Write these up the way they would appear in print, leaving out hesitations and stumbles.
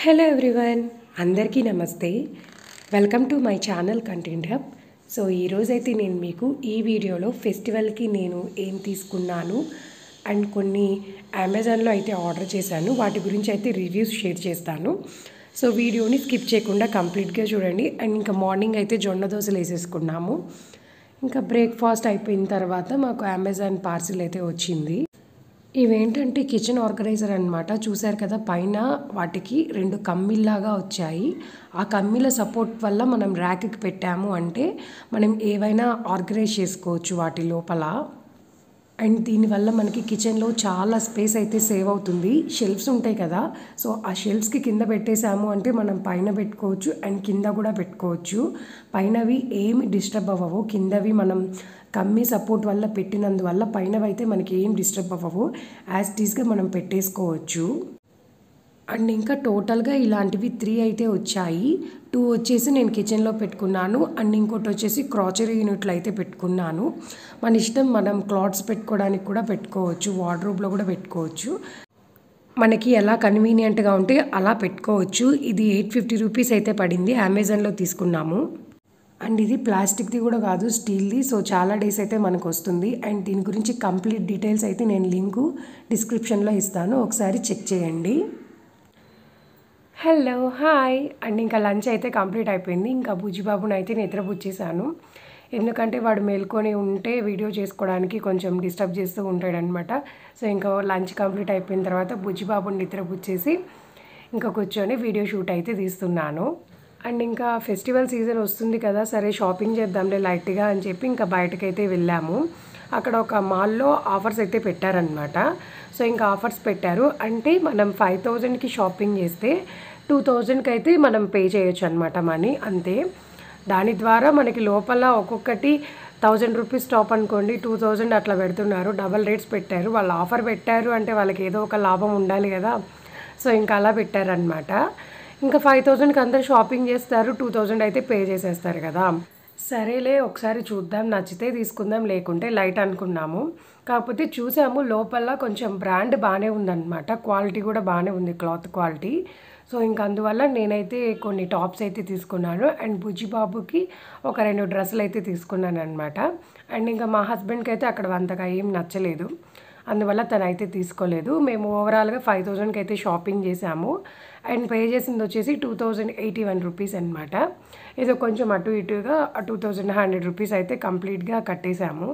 Hello everyone, అందరికీ నమస్తే. Welcome to my channel content hub. So ఈరోజైతే నేను మీకు ఈ వీడియోలో ఫెస్టివల్కి నేను ఏం తీసుకున్నాను అండ్ కొన్ని అమెజాన్లో అయితే ఆర్డర్ చేశాను, వాటి గురించి అయితే రివ్యూస్ షేర్ చేస్తాను. సో వీడియోని స్కిప్ చేయకుండా కంప్లీట్గా చూడండి. అండ్ ఇంకా మార్నింగ్ అయితే జొన్న దోశలు వేసేసుకున్నాము. ఇంకా బ్రేక్ఫాస్ట్ అయిపోయిన తర్వాత మాకు అమెజాన్ పార్సిల్ అయితే వచ్చింది. ఇవేంటంటే కిచెన్ ఆర్గనైజర్ అనమాట. చూశారు కదా, పైన వాటికి 2 కమ్మీల్లాగా వచ్చాయి. ఆ కమ్మీల సపోర్ట్ వల్ల మనం ర్యాక్కి పెట్టాము అంటే మనం ఏవైనా ఆర్గనైజ్ చేసుకోవచ్చు వాటి లోపల. అండ్ దీనివల్ల మనకి కిచెన్లో చాలా స్పేస్ అయితే సేవ్ అవుతుంది. షెల్ఫ్స్ ఉంటాయి కదా, సో ఆ షెల్ఫ్స్కి కింద పెట్టేసాము అంటే మనం పైన పెట్టుకోవచ్చు అండ్ కింద కూడా పెట్టుకోవచ్చు. పైనవి ఏమి డిస్టర్బ్ అవ్వవు, కిందవి మనం కమ్మీ సపోర్ట్ వల్ల పెట్టినందువల్ల పైనవి అయితే మనకి ఏం డిస్టర్బ్ అవ్వవు, యాజ్ ఇట్ ఈస్గా మనం పెట్టేసుకోవచ్చు. అండ్ ఇంకా టోటల్గా ఇలాంటివి 3 అయితే వచ్చాయి. 2 వచ్చేసి నేను కిచెన్లో పెట్టుకున్నాను అండ్ ఇంకోటి వచ్చేసి క్రాచరీ యూనిట్లో అయితే పెట్టుకున్నాను. మన ఇష్టం, మనం క్లాత్స్ పెట్టుకోవడానికి కూడా పెట్టుకోవచ్చు, వార్డ్రోబ్లో కూడా పెట్టుకోవచ్చు, మనకి ఎలా కన్వీనియంట్గా ఉంటే అలా పెట్టుకోవచ్చు. ఇది 850 రూపీస్ అయితే పడింది, అమెజాన్లో తీసుకున్నాము. అండ్ ఇది ప్లాస్టిక్ది కూడా కాదు, స్టీల్ది. సో చాలా డేస్ అయితే మనకు వస్తుంది. అండ్ దీని గురించి కంప్లీట్ డీటెయిల్స్ అయితే నేను లింకు డిస్క్రిప్షన్లో ఇస్తాను, ఒకసారి చెక్ చేయండి. Hello, hi. అండ్ ఇంకా లంచ్ అయితే కంప్లీట్ అయిపోయింది. ఇంకా బుజ్జిబాబుని అయితే నిద్రపుచ్చేసాను, ఎందుకంటే వాడు మేల్కొని ఉంటే వీడియో చేసుకోవడానికి కొంచెం డిస్టర్బ్ చేస్తూ ఉంటాడనమాట. సో ఇంకా లంచ్ కంప్లీట్ అయిపోయిన తర్వాత బుజ్జిబాబుని నిద్రపుచ్చేసి ఇంకా కూర్చొని వీడియో షూట్ అయితే తీస్తున్నాను. అండ్ ఇంకా ఫెస్టివల్ సీజన్ వస్తుంది కదా, సరే షాపింగ్ చేద్దాంలే లైట్గా అని చెప్పి ఇంకా బయటకైతే వెళ్ళాము. అక్కడ ఒక మాల్లో ఆఫర్స్ అయితే పెట్టారనమాట. సో ఇంకా ఆఫర్స్ పెట్టారు అంటే మనం 5000కి షాపింగ్ చేస్తే 2000కి అయితే మనం పే చేయొచ్చు అనమాట, మనీ అంతే. దాని ద్వారా మనకి లోపల ఒక్కొక్కటి 1000 రూపీస్ టాప్ అనుకోండి, 2000 అట్లా పెడుతున్నారు. డబల్ రేట్స్ పెట్టారు. వాళ్ళు ఆఫర్ పెట్టారు అంటే వాళ్ళకి ఏదో ఒక లాభం ఉండాలి కదా, సో ఇంకా అలా పెట్టారనమాట. ఇంకా 5000కి అందరు షాపింగ్ చేస్తారు, 2000 అయితే పే చేసేస్తారు కదా. సరేలే ఒకసారి చూద్దాం, నచ్చితే తీసుకుందాం, లేకుంటే లైట్ అనుకున్నాము. కాకపోతే చూసాము లోపల కొంచెం బ్రాండ్ బాగానే ఉందన్నమాట, క్వాలిటీ కూడా బాగానే ఉంది, క్లాత్ క్వాలిటీ. సో ఇంకా అందువల్ల నేనైతే కొన్ని టాప్స్ అయితే తీసుకున్నాను అండ్ బుజ్జిబాబుకి ఒక 2 డ్రెస్సులు అయితే తీసుకున్నాను అనమాట. అండ్ ఇంకా మా హస్బెండ్కి అయితే అక్కడ అంతగా ఏం నచ్చలేదు, అందువల్ల తనైతే తీసుకోలేదు. మేము ఓవరాల్గా 5000కి అయితే షాపింగ్ చేసాము అండ్ పే చేసింది వచ్చేసి 2081 రూపీస్ అనమాట. ఏదో కొంచెం అటు ఇటుగా 2100 రూపీస్ అయితే కంప్లీట్గా కట్టేశాము.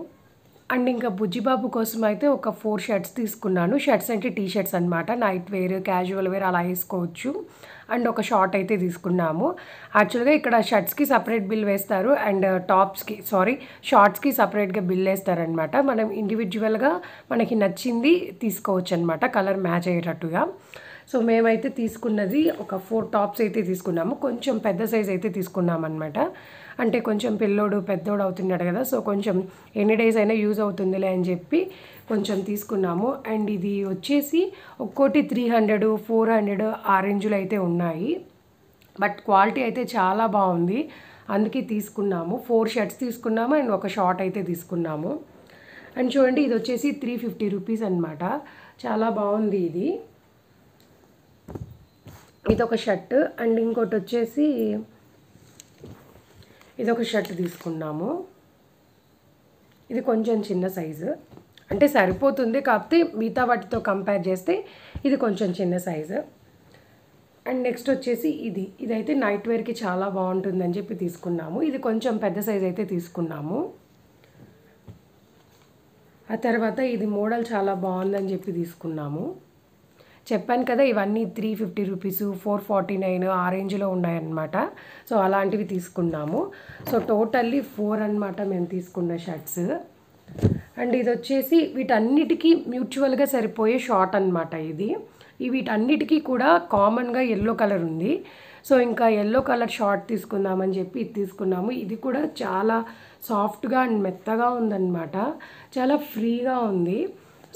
అండ్ ఇంకా బుజ్జిబాబు కోసం అయితే ఒక 4 షర్ట్స్ తీసుకున్నాను. షర్ట్స్ అంటే టీ షర్ట్స్ అనమాట, నైట్ వేర్, క్యాజువల్ వేర్ అలా వేసుకోవచ్చు. అండ్ ఒక షార్ట్ అయితే తీసుకున్నాము. యాక్చువల్గా ఇక్కడ షర్ట్స్కి సపరేట్ బిల్ వేస్తారు అండ్ షార్ట్స్కి సపరేట్గా బిల్ వేస్తారనమాట. మనం ఇండివిజువల్గా మనకి నచ్చింది తీసుకోవచ్చు అనమాట, కలర్ మ్యాచ్ అయ్యేటట్టుగా. సో మేమైతే తీసుకున్నది ఒక 4 టాప్స్ అయితే తీసుకున్నాము. కొంచెం పెద్ద సైజ్ అయితే తీసుకున్నాం అనమాట, అంటే కొంచెం పెద్దోడు అవుతున్నాడు కదా, సో కొంచెం ఎన్ని డేస్ అయినా యూజ్ అవుతుందిలే అని చెప్పి కొంచెం తీసుకున్నాము. అండ్ ఇది వచ్చేసి ఒక్కోటి 300, 400 ఆ రేంజ్లో అయితే ఉన్నాయి, బట్ క్వాలిటీ అయితే చాలా బాగుంది, అందుకే తీసుకున్నాము. 4 షర్ట్స్ తీసుకున్నాము అండ్ ఒక షార్ట్ అయితే తీసుకున్నాము. అండ్ చూడండి, ఇది వచ్చేసి 350 రూపీస్ అనమాట, చాలా బాగుంది ఇది. ఇదొక షర్ట్ అండ్ ఇంకోటి వచ్చేసి ఇదొక షర్ట్ తీసుకున్నాము. ఇది కొంచెం చిన్న సైజు, అంటే సరిపోతుంది, కాకపోతే మిగతా వాటితో కంపేర్ చేస్తే ఇది కొంచెం చిన్న సైజు. అండ్ నెక్స్ట్ వచ్చేసి ఇదైతే నైట్ వేర్కి చాలా బాగుంటుందని చెప్పి తీసుకున్నాము. ఇది కొంచెం పెద్ద సైజ్ అయితే తీసుకున్నాము. ఆ తర్వాత ఇది మోడల్ చాలా బాగుందని చెప్పి తీసుకున్నాము. చెప్పాను కదా, ఇవన్నీ 350 రూపీస్, 449 ఆ రేంజ్లో ఉన్నాయన్నమాట. సో అలాంటివి తీసుకున్నాము. సో టోటల్లీ 4 అనమాట మేము తీసుకున్న షర్ట్స్. అండ్ ఇది వచ్చేసి వీటన్నిటికీ మ్యూచువల్గా సరిపోయే షార్ట్ అనమాట ఇది. వీటన్నిటికీ కూడా కామన్గా ఎల్లో కలర్ ఉంది. సో ఇంకా ఎల్లో కలర్ షార్ట్ తీసుకుందామని చెప్పి ఇది తీసుకున్నాము. ఇది కూడా చాలా సాఫ్ట్గా అండ్ మెత్తగా ఉందన్నమాట, చాలా ఫ్రీగా ఉంది.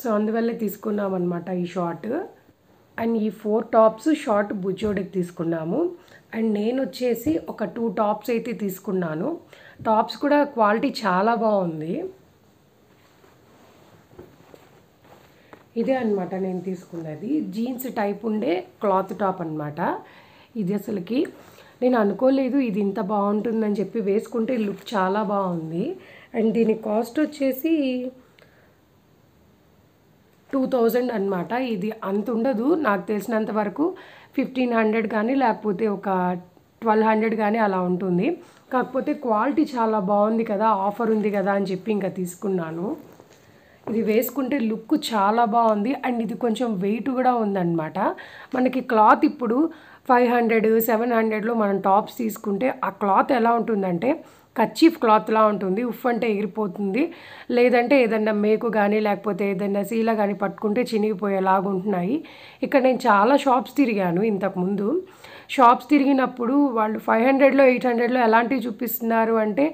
సో అందువల్లే తీసుకున్నాం అనమాట ఈ షార్ట్. అండ్ ఈ 4 టాప్స్ షార్ట్ బుజ్జోడికి తీసుకున్నాము. అండ్ నేను వచ్చేసి ఒక 2 టాప్స్ అయితే తీసుకున్నాను. టాప్స్ కూడా క్వాలిటీ చాలా బాగుంది. ఇదే అనమాట నేను తీసుకున్నది. జీన్స్ టైప్ ఉండే క్లాత్ టాప్ అనమాట. ఇది అసలుకి నేను అనుకోలేదు ఇది ఇంత బాగుంటుందని చెప్పి. వేసుకుంటే లుక్ చాలా బాగుంది. అండ్ దీని కాస్ట్ వచ్చేసి 2000 అనమాట. ఇది అంత ఉండదు నాకు తెలిసినంత వరకు. 1500 కానీ లేకపోతే ఒక 1200 కానీ అలా ఉంటుంది. కాకపోతే క్వాలిటీ చాలా బాగుంది కదా, ఆఫర్ ఉంది కదా అని చెప్పి ఇంకా తీసుకున్నాను. ఇది వేసుకుంటే లుక్ చాలా బాగుంది. అండ్ ఇది కొంచెం వెయిట్ కూడా ఉందన్నమాట. మనకి క్లాత్ ఇప్పుడు 500 700లో మనం టాప్స్ తీసుకుంటే ఆ క్లాత్ ఎలా ఉంటుందంటే కర్చీఫ్ క్లాత్లా ఉంటుంది. ఉఫ్ అంటే ఎగిరిపోతుంది. లేదంటే ఏదన్నా మేకు కానీ లేకపోతే ఏదన్నా సీల కానీ పట్టుకుంటే చినిగిపోయేలాగా ఉంటున్నాయి. ఇక్కడ నేను చాలా షాప్స్ తిరిగాను ఇంతకుముందు. షాప్స్ తిరిగినప్పుడు వాళ్ళు 500లో 800లో ఎలాంటివి చూపిస్తున్నారు అంటే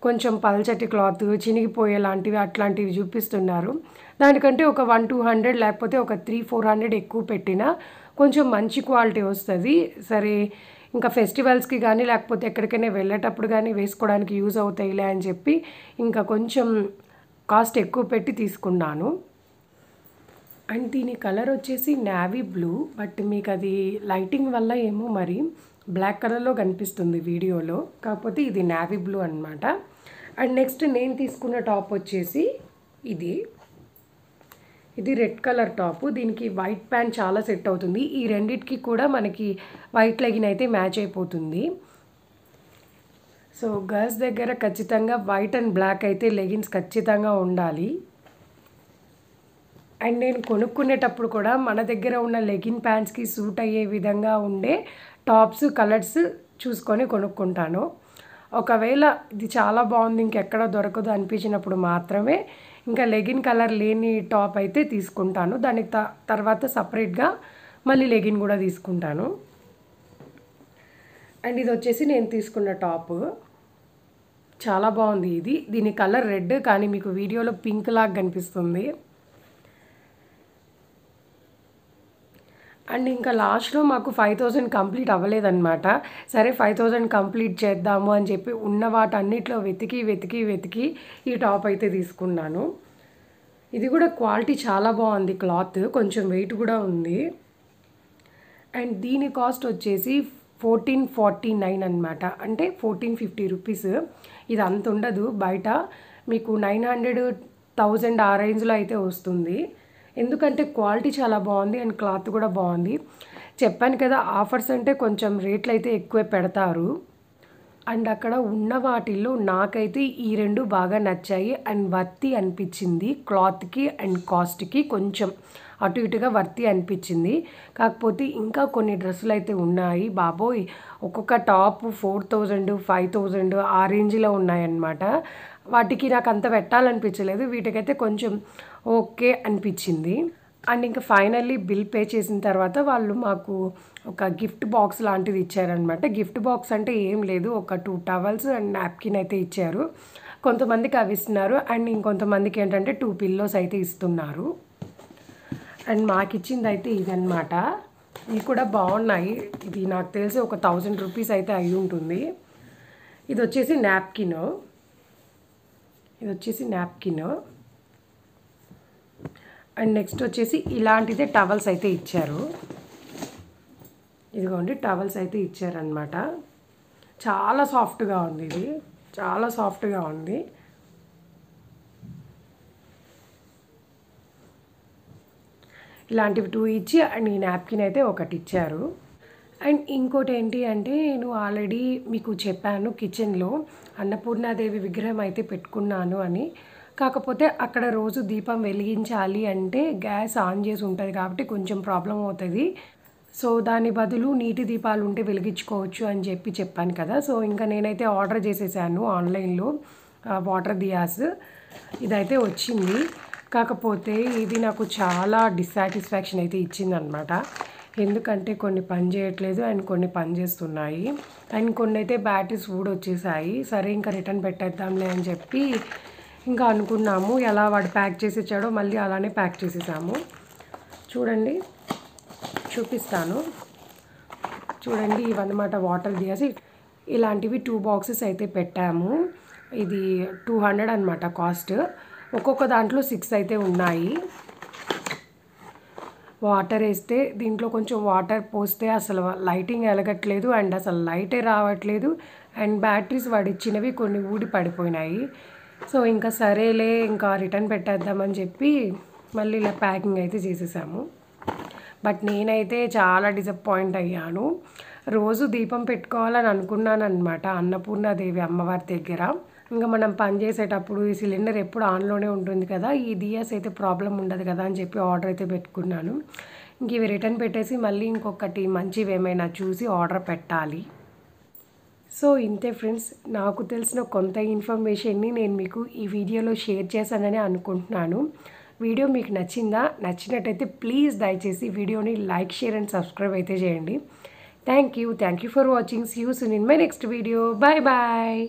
కొంచెం పల్చటి క్లాత్ చినిగిపోయేలాంటివి అట్లాంటివి చూపిస్తున్నారు. దానికంటే ఒక 100-200 లేకపోతే ఒక 300-400 ఎక్కువ పెట్టినా కొంచెం మంచి క్వాలిటీ వస్తుంది. సరే ఇంకా ఫెస్టివల్స్కి కానీ లేకపోతే ఎక్కడికైనా వెళ్ళేటప్పుడు కానీ వేసుకోవడానికి యూజ్ అవుతాయిలే అని చెప్పి ఇంకా కొంచెం కాస్ట్ ఎక్కువ పెట్టి తీసుకున్నాను. అండ్ దీని కలర్ వచ్చేసి నేవీ బ్లూ. బట్ మీకు అది లైటింగ్ వల్ల ఏమో మరి బ్లాక్ కలర్లో కనిపిస్తుంది వీడియోలో. కాకపోతే ఇది నేవీ బ్లూ అనమాట. అండ్ నెక్స్ట్ నేను తీసుకున్న టాప్ వచ్చేసి ఇది రెడ్ కలర్ టాప్. దీనికి వైట్ ప్యాంట్ చాలా సెట్ అవుతుంది. ఈ రెండిటికి కూడా మనకి వైట్ లెగిన్ అయితే మ్యాచ్ అయిపోతుంది. సో గర్ల్స్ దగ్గర ఖచ్చితంగా వైట్ అండ్ బ్లాక్ అయితే లెగిన్స్ ఖచ్చితంగా ఉండాలి. అండ్ నేను కొనుక్కునేటప్పుడు కూడా మన దగ్గర ఉన్న లెగిన్ ప్యాంట్స్కి సూట్ అయ్యే విధంగా ఉండే టాప్స్ కలర్స్ చూసుకొని కొనుక్కుంటాను. ఒకవేళ ఇది చాలా బాగుంది ఇంకెక్కడ దొరకదు అనిపించినప్పుడు మాత్రమే ఇంకా లెగిన్ కలర్ లేని టాప్ అయితే తీసుకుంటాను. దానికి తర్వాత సపరేట్గా మళ్ళీ లెగిన్ కూడా తీసుకుంటాను. అండ్ ఇది వచ్చేసి నేను తీసుకున్న టాప్ చాలా బాగుంది. దీని కలర్ రెడ్ కానీ మీకు వీడియోలో పింక్ లాగా కనిపిస్తుంది. అండ్ ఇంకా లాస్ట్లో మాకు 5000 కంప్లీట్ అవ్వలేదన్నమాట. సరే 5000 కంప్లీట్ చేద్దాము అని చెప్పి ఉన్న వాటన్నిటిలో వెతికి ఈ టాప్ అయితే తీసుకున్నాను. ఇది కూడా క్వాలిటీ చాలా బాగుంది. క్లాత్ కొంచెం వెయిట్ కూడా ఉంది. అండ్ దీని కాస్ట్ వచ్చేసి 1449 అనమాట. అంటే 1450 రూపీస్. ఇది అంత ఉండదు బయట మీకు 900-1000 ఆ రేంజ్లో అయితే వస్తుంది. ఎందుకంటే క్వాలిటీ చాలా బాగుంది అండ్ క్లాత్ కూడా బాగుంది. చెప్పాను కదా ఆఫర్స్ అంటే కొంచెం రేట్లు అయితే ఎక్కువే పెడతారు. అండ్ అక్కడ ఉన్న వాటిల్లో నాకైతే ఈ రెండు బాగా నచ్చాయి అండ్ వర్తి అనిపించింది. క్లాత్కి అండ్ కాస్ట్కి కొంచెం అటు ఇటుగా వర్తి అనిపించింది. కాకపోతే ఇంకా కొన్ని డ్రెస్సులు అయితే ఉన్నాయి బాబోయ్. ఒక్కొక్క టాప్ 4000-5000 ఆ రేంజ్లో ఉన్నాయన్నమాట. వాటికి నాకు అంత పెట్టాలనిపించలేదు. వీటికైతే కొంచెం ఓకే అనిపించింది. అండ్ ఇంకా ఫైనల్లీ బిల్ పే చేసిన తర్వాత వాళ్ళు మాకు ఒక గిఫ్ట్ బాక్స్ లాంటిది ఇచ్చారనమాట. గిఫ్ట్ బాక్స్ అంటే ఏం లేదు, ఒక 2 టవల్స్ అండ్ నాప్కిన్ అయితే ఇచ్చారు. కొంతమందికి అవి ఇస్తున్నారు అండ్ ఇంకొంతమందికి ఏంటంటే 2 పిల్లోస్ అయితే ఇస్తున్నారు. అండ్ మాకు ఇచ్చింది అయితే ఇదన్నమాట. ఇవి కూడా బాగున్నాయి. ఇది నాకు తెలిసి ఒక 1000 రూపీస్ అయితే అయి ఉంటుంది. ఇది వచ్చేసి నాప్కిన్. అండ్ నెక్స్ట్ వచ్చేసి ఇలాంటిదే టవల్స్ అయితే ఇచ్చారు. ఇదిగోండి టవల్స్ అయితే ఇచ్చారనమాట. చాలా సాఫ్ట్గా ఉంది. ఇది చాలా సాఫ్ట్గా ఉంది. ఇలాంటివి 2 ఇచ్చి అండ్ ఈ నాప్కిన్ అయితే ఒకటి ఇచ్చారు. అండ్ ఇంకోటి ఏంటి అంటే నేను ఆల్రెడీ మీకు చెప్పాను కిచెన్లో అన్నపూర్ణాదేవి విగ్రహం అయితే పెట్టుకున్నాను అని. కాకపోతే అక్కడ రోజు దీపం వెలిగించాలి అంటే గ్యాస్ ఆన్ చేసి ఉంటుంది కాబట్టి కొంచెం ప్రాబ్లం అవుతుంది. సో దాని బదులు నీటి దీపాలు ఉంటే వెలిగించుకోవచ్చు అని చెప్పి చెప్పాను కదా. సో ఇంకా నేనైతే ఆర్డర్ చేసేసాను ఆన్లైన్లో వాటర్ దియాస్. ఇదైతే వచ్చింది. కాకపోతే ఇది నాకు చాలా డిస్సాటిస్ఫాక్షన్ అయితే ఇచ్చిందనమాట. ఎందుకంటే కొన్ని పని చేయట్లేదు అండ్ కొన్ని పని చేస్తున్నాయి అండ్ కొన్ని అయితే బ్యాటరీస్ ఊడొచ్చేసాయి. సరే ఇంకా రిటర్న్ పెట్టేద్దాంలే అని చెప్పి ఇంకా అనుకున్నాము. ఎలా వాడు ప్యాక్ చేసి ఇచ్చాడో మళ్ళీ అలానే ప్యాక్ చేసేసాము. చూడండి చూపిస్తాను. చూడండి ఇవన్నమాట వాటర్ దియాసి. ఇలాంటివి 2 బాక్సెస్ అయితే పెట్టాము. ఇది 200 అనమాట కాస్ట్. ఒక్కొక్క దాంట్లో 6 అయితే ఉన్నాయి. వాటర్ వేస్తే దీంట్లో కొంచెం వాటర్ పోస్తే అసలు లైటింగ్ వెలగట్లేదు అండ్ అసలు లైటే రావట్లేదు అండ్ బ్యాటరీస్ వాడిచ్చినవి కొన్ని ఊడి పడిపోయినాయి. సో ఇంకా సరేలే ఇంకా రిటర్న్ పెట్టేద్దామని చెప్పి మళ్ళీ ఇలా ప్యాకింగ్ అయితే చేసేసాము. బట్ నేనైతే చాలా డిసప్పాయింట్ అయ్యాను. రోజు దీపం పెట్టుకోవాలని అనుకున్నాను అనమాట అన్నపూర్ణాదేవి అమ్మవారి దగ్గర. ఇంకా మనం పని చేసేటప్పుడు ఈ సిలిండర్ ఎప్పుడు ఆన్లోనే ఉంటుంది కదా, ఈ దియాస్ అయితే ప్రాబ్లం ఉండదు కదా అని చెప్పి ఆర్డర్ అయితే పెట్టుకున్నాను. ఇంక ఇవి రిటర్న్ పెట్టేసి మళ్ళీ ఇంకొకటి మంచివి ఏమైనా చూసి ఆర్డర్ పెట్టాలి. సో ఇంతే ఫ్రెండ్స్, నాకు తెలిసిన కొంత ఇన్ఫర్మేషన్ని నేను మీకు ఈ వీడియోలో షేర్ చేశానని అనుకుంటున్నాను. వీడియో మీకు నచ్చిందా? నచ్చినట్టయితే ప్లీజ్ దయచేసి వీడియోని లైక్, షేర్ అండ్ సబ్స్క్రైబ్ అయితే చేయండి. Thank you for watching. See you soon in my next video. Bye bye.